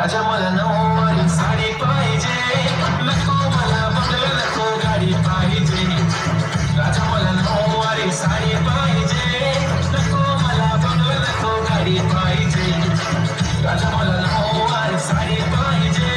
राजा मला नऊवारी साडी पाहिजे, नको मला बंगला नको गाडी पाहिजे. राजा मला नऊवारी साडी पाहिजे, नको मला बंगला नको गाडी पाहिजे. राजा मला नऊवारी साडी पाहिजे.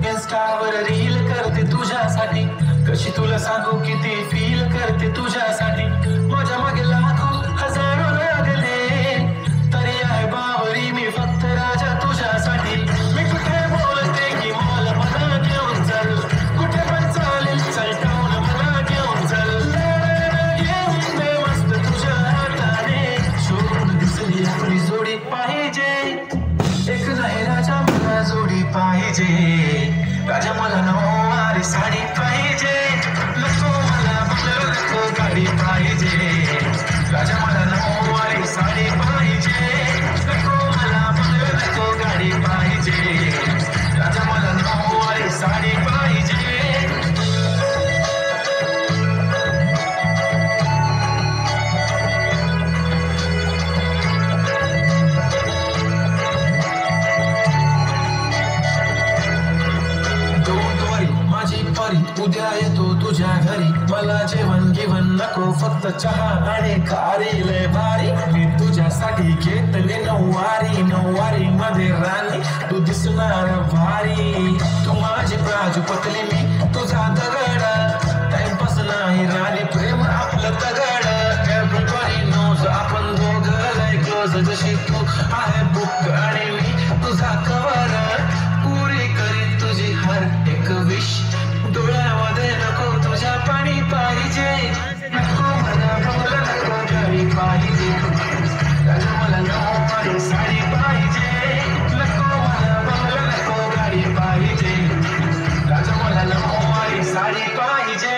इंस्टावर रील करते तुझ्यासाठी, कशी तुला सांगू किती फील करते तुझ्यासाठी. माझ्या मागे लाखो हजारो लागले, तरी आहे बावरी मी फक्त राजा तुझ्यासाठी. मी कुठे बोलते की मला मला घेऊन चल, कुठे पण चालेल चल टाऊन मला घेऊन चल. घेऊन मस्त तुझ्या हाताने शोधून दिसली आपली जोडी पाहिजे. एक नाही राजा मला जोडी पाहिजे. राजा मला नऊवारी साडी पाहिजे, नको मला बंगला नको गाडी पाहिजे. राजा मला नऊवारी साडी पाहिजे, नको मला बंगला नको गाडी पाहिजे. राजा मला नऊवारी साडी पाहिजे. उद्या येतो तुझ्या घरी, मला जेवण घेवण नको फक्त चहा आणि खारी लय भारी. मी तुझ्यासाठी घेतले नऊवारी, नऊवारी मध्ये राणी तू दिसणार भारी. तू माझी प्राजूपतली मी तुझा दगड, टाइमपास नाही राणी प्रेम आपलं तगड. एव्हरीबॉडी नोज आपण दोघं लय क्लोज, जशी तू आहे बुक आणि मी तुझा कवर. पुरी करीन तुझी हर एक विश, डोळ्यामध्ये नको तुझ्या पाणी पाहिजे. नको मला बंगला नको गाडी पाहिजे. राजा मला नऊवारी साडी पाहिजे, नको मला बंगला नको गाडी पाहिजे. राजा मला नऊवारी साडी पाहिजे.